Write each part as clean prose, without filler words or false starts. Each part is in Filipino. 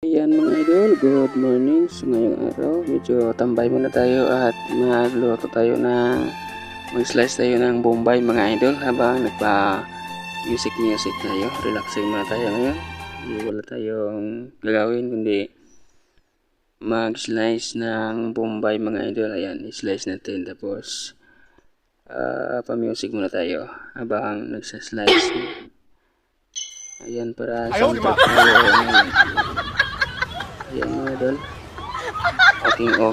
Ayan mga idol, good morning. So ngayong araw, medyo tambay muna tayo at magluto tayo ng mag-slice tayo ng bombay mga idol habang nagpa music tayo. Relaxing muna tayo ngayon. Wala tayong gagawin kundi mag-slice ng bombay mga idol. Ayan, i-slice natin tapos pa-music muna tayo habang nagsa-slice. Ayan, para soundtrack tayo. Ayan mga idol,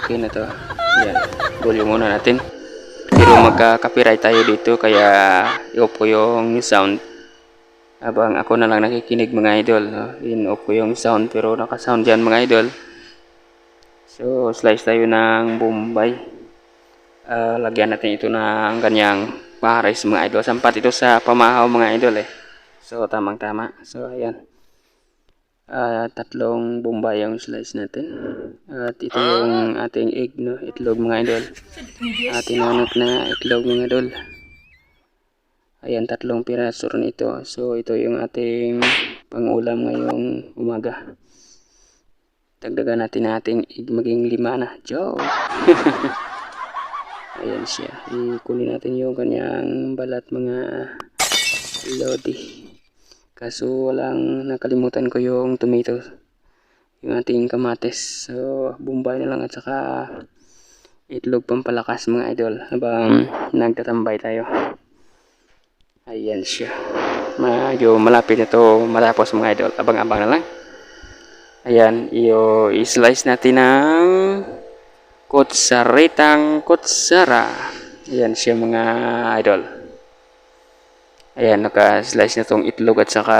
okay na to. Ayan, volume muna natin, pero magka-copyright tayo dito kaya i-off ko yung sound habang ako na lang nakikinig mga idol, no? In-off ko yung sound pero naka-sound dyan mga idol. So slice tayo ng bombay. Lagyan natin ito ng ganyang pares mga idol, sampat ito sa pamahaw mga idol so tamang tama. So ayan, tatlong bombay yung slice natin at ito yung ating egg, no? Itlog mga idol, tinanak na itlog mga idol. Ayan, tatlong piraso rin ito. So ito yung ating pangulam ngayong umaga. Dagdagan natin ating egg, maging 5 na. Joke! Ayan siya, ikunin natin yung kanyang balat mga lodi. Kaso walang, nakalimutan ko yung tomato, yung ating kamatis. So bombay na lang at saka itlog pampalakas mga idol habang nagtatambay tayo. Ayan siya, medyo malapit na to matapos mga idol, abang-abang na lang. Ayan, i-slice natin ng kutsaritang kutsara. Ayan siya mga idol. Ayan, naka-slice na tong itlog at saka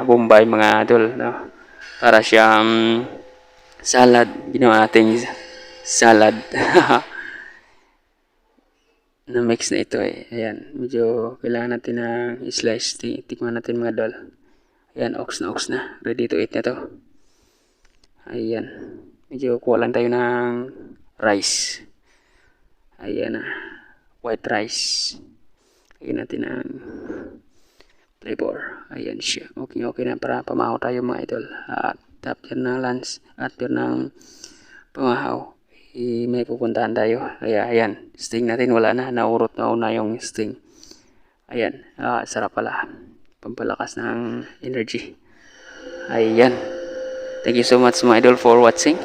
bombay mga idol, no? Para siyang salad, ginawa nating salad. Na mix na ito Ayan, medyo kailangan natin ng i-slice. Tikman natin mga idol. Ayan, ox na, ready to eat na to. Ayan, medyo kuha lang tayo ng rice. Ayan na, white rice. Lagyan natin ng flavor. Ayan siya, okay na para pamahaw tayo mga idol. At after ng lunch, after ng pamahaw, may pupuntahan tayo. Kaya ayan, sting natin wala na, naurot na una yung sting. Ayan, sarap pala, pampalakas ng energy. Ayan, thank you so much mga idol for watching.